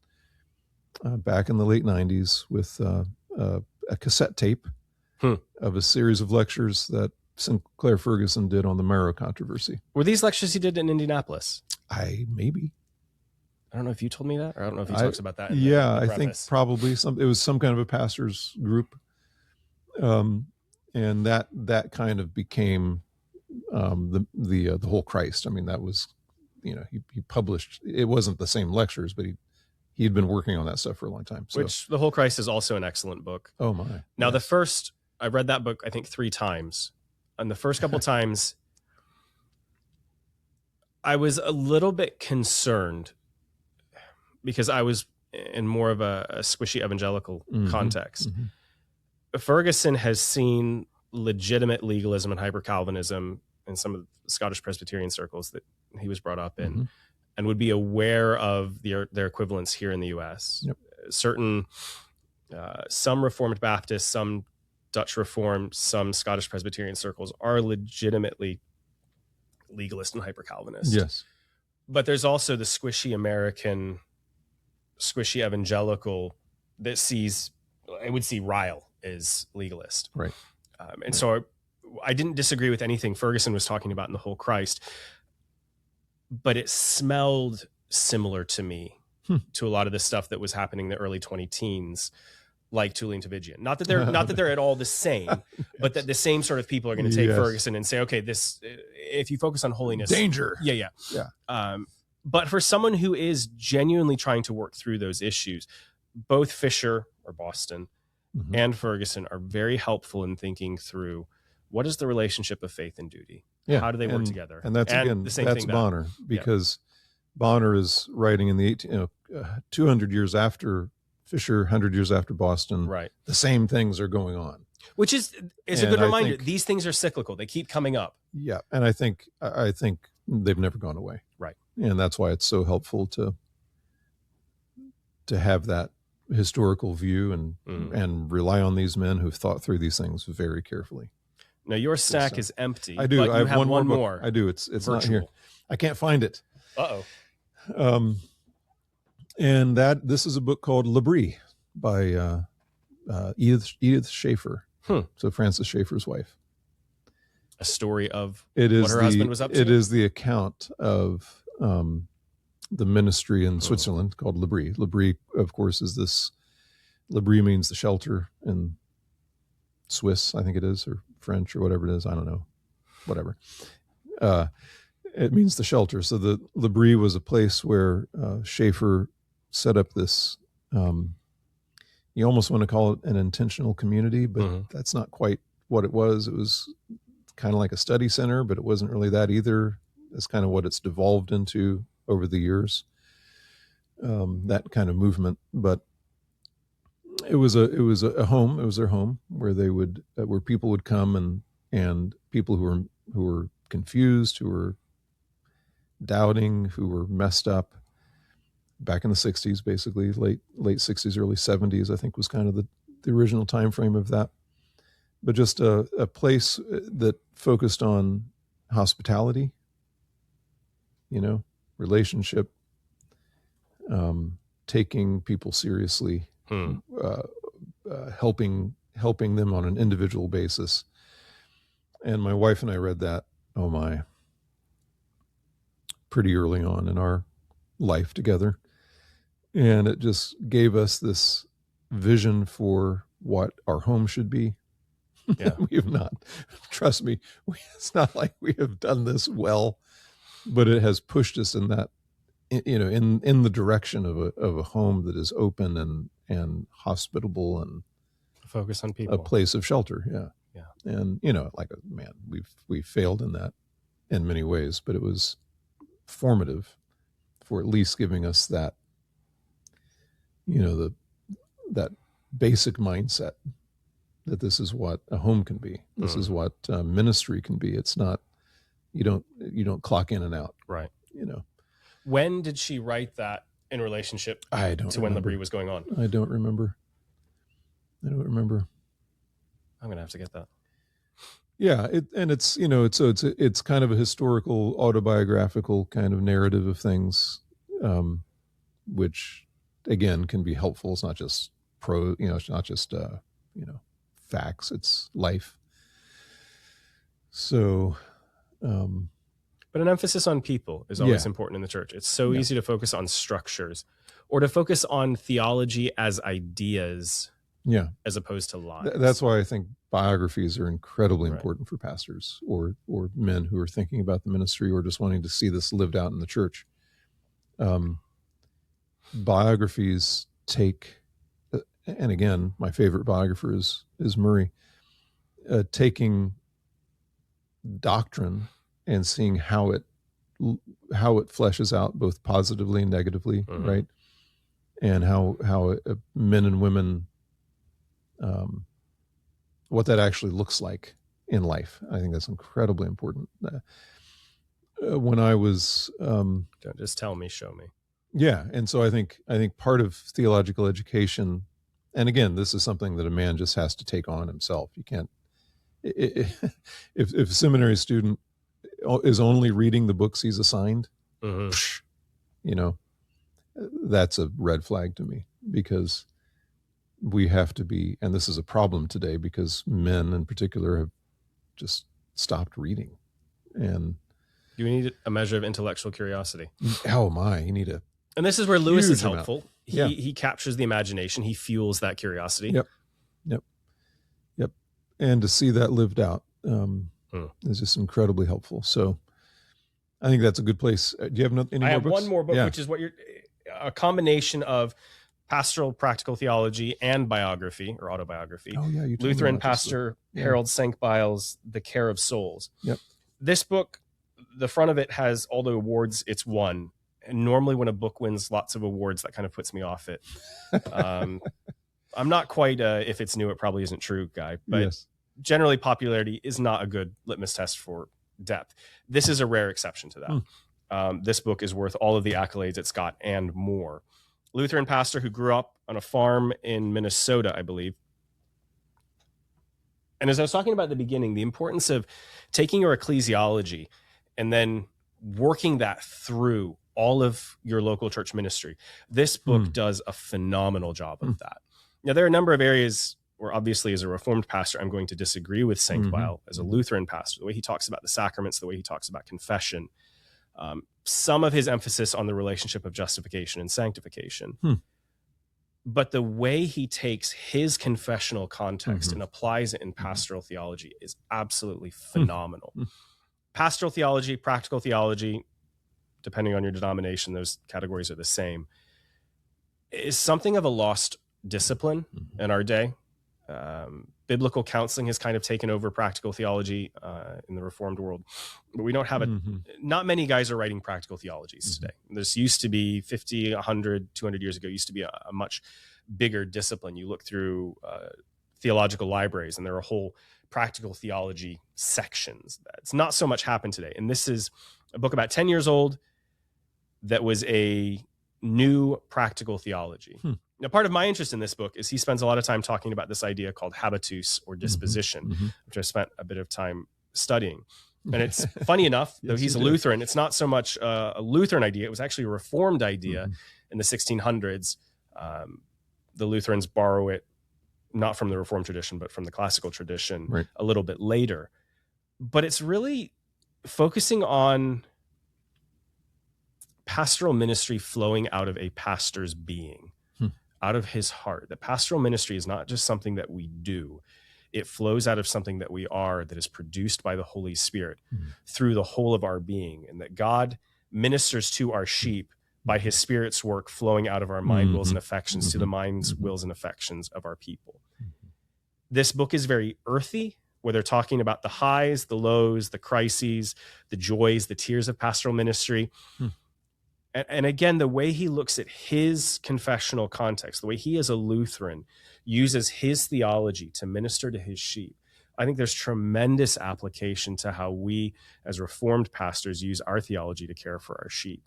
back in the late 90s with a cassette tape of a series of lectures that Sinclair Ferguson did on the Marrow controversy. Were these lectures he did in Indianapolis? Maybe. I don't know if you told me that, or I don't know if he talks about that. I think probably it was some kind of a pastor's group. And that kind of became the Whole Christ. I mean, that was, he published, it wasn't the same lectures, but he'd been working on that stuff for a long time. So. Which The Whole Christ is also an excellent book. Oh my. Now I read that book, I think 3 times. And the first couple times I was a little bit concerned because I was in more of a squishy evangelical context. Ferguson has seen legitimate legalism and hyper-Calvinism in some of the Scottish Presbyterian circles that he was brought up in, and would be aware of their equivalents here in the U.S. Yep. Some Reformed Baptists, some Dutch Reformed, some Scottish Presbyterian circles are legitimately legalist and hyper-Calvinist. Yes. But there's also the squishy American, squishy evangelical that I would see Ryle as legalist. Right. So I didn't disagree with anything Ferguson was talking about in The Whole Christ, but it smelled similar to me to a lot of the stuff that was happening in the early 2010s, like Tullian Tavigian. Not that they're at all the same, but that the same sort of people are going to take Ferguson and say, okay, this, if you focus on holiness, danger. Yeah. But for someone who is genuinely trying to work through those issues, both Fisher or Boston and Ferguson are very helpful in thinking through what is the relationship of faith and duty? Yeah. How do they work together? And that's again, the same that's thing Bonar, because Bonar is writing in the 200 years after Fisher, 100 years after Boston. Right. The same things are going on. Which is a good reminder. These things are cyclical. They keep coming up. Yeah. And I think they've never gone away. Right. And that's why it's so helpful to have that historical view and rely on these men who've thought through these things very carefully. Now your stack is empty. I do. But I have one more. I do. It's virtual. not here. I can't find it. Uh-oh. And this is a book called L'Abri by Edith Schaeffer. So Francis Schaeffer's wife. A story of what her husband was up to? It is the account of the ministry in Switzerland called L'Abri. L'Abri, of course, is this. L'Abri means the shelter in Swiss, I think it is, or French, or whatever it is. I don't know. Whatever. It means the shelter. So the L'Abri was a place where Schaeffer set up this. You almost want to call it an intentional community, but that's not quite what it was. It was kind of like a study center, but it wasn't really that either. That's kind of what it's devolved into over the years. That kind of movement, but it was a home. It was their home where where people would come and people who were confused, who were doubting, who were messed up. Back in the 60s, basically late 60s, early 70s, I think was kind of the original time frame of that. But just a place that focused on hospitality, relationship, taking people seriously, helping them on an individual basis. And my wife and I read that, pretty early on in our life together. And it just gave us this vision for what our home should be. Yeah. We have not, trust me, it's not like we have done this well, but it has pushed us in that, in the direction of a home that is open and hospitable and focus on people, a place of shelter. Yeah. Yeah. And, we've failed in that in many ways, but it was formative for at least giving us that, that basic mindset that this is what a home can be. This is what ministry can be. It's not, you don't clock in and out. Right. When did she write that in relationship to when L'Abri was going on? I don't remember. I'm going to have to get that. Yeah. It's kind of a historical, autobiographical kind of narrative of things, which again can be helpful. It's not just it's not just, facts, it's life. So, but an emphasis on people is always important in the church. It's so easy to focus on structures or to focus on theology as ideas, as opposed to lives. That's why I think biographies are incredibly important for pastors or men who are thinking about the ministry or just wanting to see this lived out in the church. Biographies take, and again, my favorite biographer is Murray, taking doctrine and seeing how it fleshes out both positively and negatively, right? And how men and women, what that actually looks like in life. I think that's incredibly important. When I was, don't just tell me, show me. Yeah, and so I think part of theological education, and again, this is something that a man just has to take on himself. You can't. If a seminary student is only reading the books he's assigned, that's a red flag to me, because we have to be, and this is a problem today because men in particular have just stopped reading. And you need a measure of intellectual curiosity. You need a. And this is where Lewis is amount. helpful. He captures the imagination. He fuels that curiosity. Yep. And to see that lived out is just incredibly helpful. So I think that's a good place. Do you have any more books? One more book, which is what a combination of pastoral practical theology and biography or autobiography. Oh yeah, you told me Lutheran about this pastor book. Yeah. Harold Senkbeil's The Care of Souls. Yep. This book, the front of it has all the awards it's won. And normally when a book wins lots of awards, that kind of puts me off it. I'm not quite if it's new, it probably isn't true guy, but Yes. generally popularity is not a good litmus test for depth. This is a rare exception to that. This book is worth all of the accolades it's got and more. Lutheran pastor who grew up on a farm in Minnesota, I believe. And as I was talking about at the beginning, the importance of taking your ecclesiology and then working that through all of your local church ministry. This book does a phenomenal job of that. Now, there are a number of areas where obviously as a Reformed pastor, I'm going to disagree with Senkbeil as a Lutheran pastor, the way he talks about the sacraments, the way he talks about confession, some of his emphasis on the relationship of justification and sanctification. But the way he takes his confessional context and applies it in pastoral theology is absolutely phenomenal. Pastoral theology, practical theology, depending on your denomination, those categories are the same, is something of a lost discipline in our day. Biblical counseling has kind of taken over practical theology in the Reformed world, but we don't have not many guys are writing practical theologies today. This used to be 50, 100, 200 years ago, used to be a much bigger discipline. You look through theological libraries and there are whole practical theology sections. That's not so much happened today. And this is a book about 10 years old that was a new practical theology. Now, part of my interest in this book is he spends a lot of time talking about this idea called habitus or disposition, which I spent a bit of time studying. And it's funny enough, though he's a Lutheran, it's not so much a Lutheran idea. It was actually a Reformed idea in the 1600s. The Lutherans borrow it not from the Reformed tradition, but from the classical tradition a little bit later. But it's really focusing on pastoral ministry flowing out of a pastor's being, out of his heart. The pastoral ministry is not just something that we do. It flows out of something that we are, that is produced by the Holy Spirit through the whole of our being, and that God ministers to our sheep by his Spirit's work flowing out of our mind, wills, and affections to the minds, wills, and affections of our people. This book is very earthy, where they're talking about the highs, the lows, the crises, the joys, the tears of pastoral ministry. And again, the way he looks at his confessional context, the way he as a Lutheran uses his theology to minister to his sheep, I think there's tremendous application to how we as Reformed pastors use our theology to care for our sheep.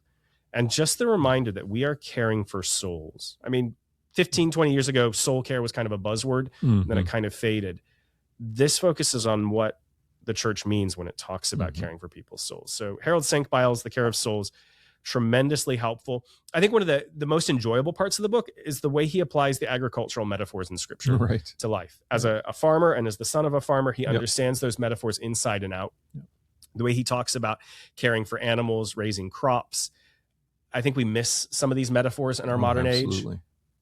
And just the reminder that we are caring for souls. I mean, 15, 20 years ago, soul care was kind of a buzzword, then it kind of faded. This focuses on what the church means when it talks about caring for people's souls. So Harold Senkbeil's The Care of Souls, tremendously helpful. I think one of the most enjoyable parts of the book is the way he applies the agricultural metaphors in scripture to life. As a farmer and as the son of a farmer, he understands those metaphors inside and out. The way he talks about caring for animals, raising crops. I think we miss some of these metaphors in our modern age.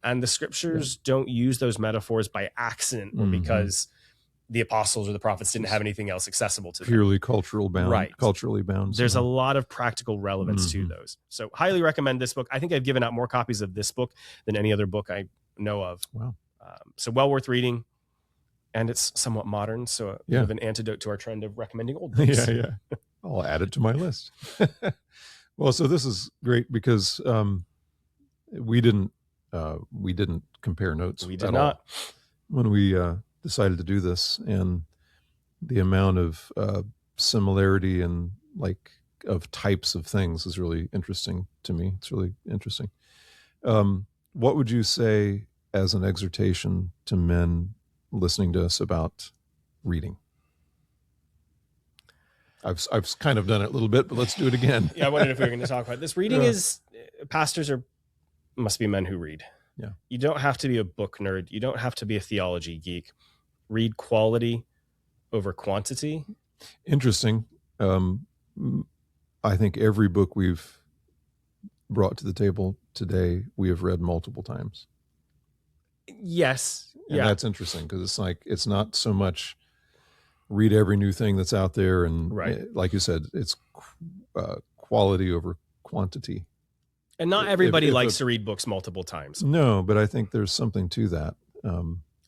And the scriptures don't use those metaphors by accident or because the apostles or the prophets didn't have anything else accessible to them. Purely culturally bound. There's a lot of practical relevance to those. So highly recommend this book. I think I've given out more copies of this book than any other book I know of. Wow. So well worth reading. And it's somewhat modern. So a bit of an antidote to our trend of recommending old books. I'll add it to my list. Well, so this is great because we didn't compare notes. We did not. When we decided to do this, and the amount of similarity and of types of things is really interesting to me. It's really interesting. What would you say as an exhortation to men listening to us about reading? I've kind of done it a little bit, but let's do it again. I wondered if we were going to talk about this. Reading pastors must be men who read. Yeah. You don't have to be a book nerd. You don't have to be a theology geek. Read quality over quantity. Interesting. I think every book we've brought to the table today, we have read multiple times. Yes. And that's interesting because it's not so much read every new thing that's out there. And like you said, it's quality over quantity. And not everybody likes to read books multiple times. No, but I think there's something to that.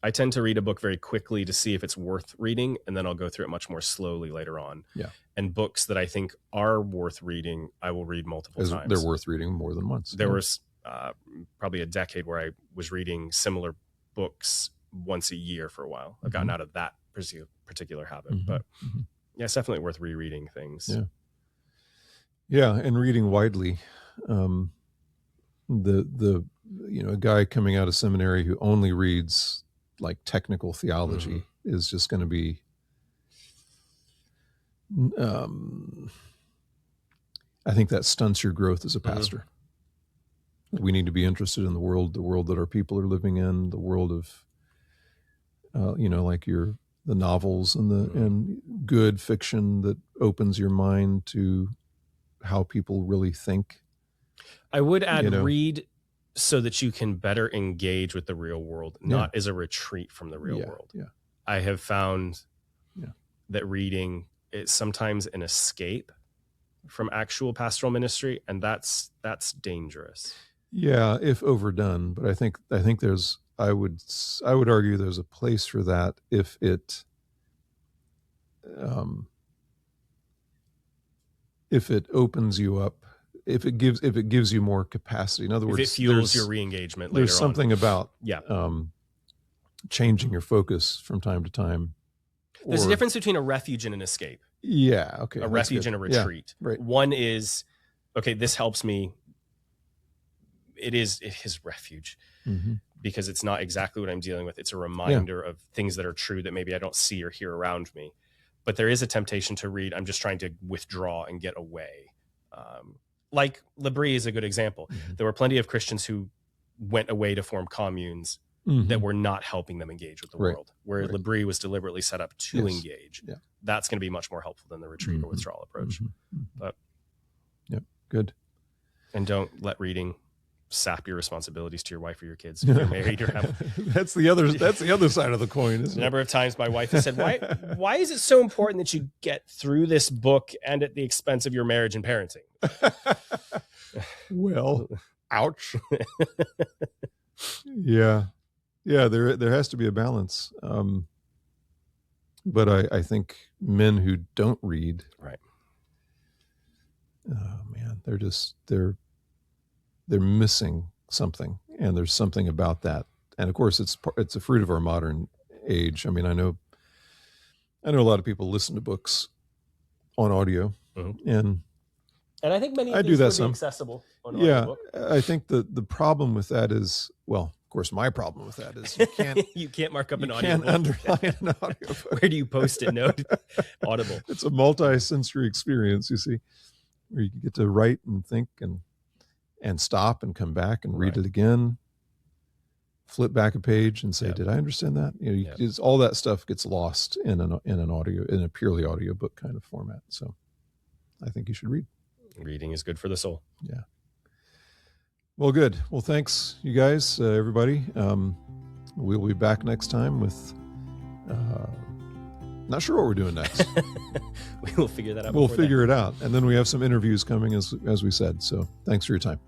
I tend to read a book very quickly to see if it's worth reading, and then I'll go through it much more slowly later on. Yeah. And books that I think are worth reading, I will read multiple times. They're worth reading more than once. There was probably a decade where I was reading similar books once a year for a while. I've gotten out of that particular habit, but yeah, it's definitely worth rereading things. Yeah. Yeah. And reading widely. A guy coming out of seminary who only reads like technical theology is just going to be, I think that stunts your growth as a pastor. We need to be interested in the world that our people are living in, the world of, like the novels and and good fiction that opens your mind to how people really think. I would add read so that you can better engage with the real world, not as a retreat from the real world. Yeah. I have found that reading is sometimes an escape from actual pastoral ministry, and that's dangerous. Yeah, if overdone. But I think there's I would argue there's a place for that if it opens you up. If it gives you more capacity. In other words, if it fuels your re-engagement later on. There's something about changing your focus from time to time. There's a difference between a refuge and an escape. Yeah, okay. A refuge and a retreat. Yeah, right. One is, okay, this helps me. It is refuge because it's not exactly what I'm dealing with. It's a reminder of things that are true that maybe I don't see or hear around me. But there is a temptation to read. I'm just trying to withdraw and get away. Like L'Abri is a good example. There were plenty of Christians who went away to form communes that were not helping them engage with the world, where L'Abri was deliberately set up to engage. Yeah. That's going to be much more helpful than the retreat or withdrawal approach. But good. And don't let reading sap your responsibilities to your wife or your kids if you're married or have. That's the other side of the coin, isn't it? A number of times my wife has said, why is it so important that you get through this book and at the expense of your marriage and parenting? Well, ouch. Yeah, there has to be a balance. But I think men who don't read, oh man, they're missing something, and there's something about that. And of course, it's a fruit of our modern age. I mean, I know a lot of people listen to books on audio, and I think many of I these do that would some be accessible on audiobook. I think the problem with that is, well, of course, my problem with that is you can't mark up an audiobook. You can't underline an audiobook. Where do you post it? No, Audible. It's a multi-sensory experience, you see, where you get to write and think and stop and come back and read it again, flip back a page and say, did I understand that? All that stuff gets lost in a purely audiobook kind of format. So I think you should read. Reading is good for the soul. Yeah. Well, good. Well, thanks, you guys, everybody. We'll be back next time with, not sure what we're doing next. We will figure that out. We'll figure it out. And then we have some interviews coming as we said. So thanks for your time.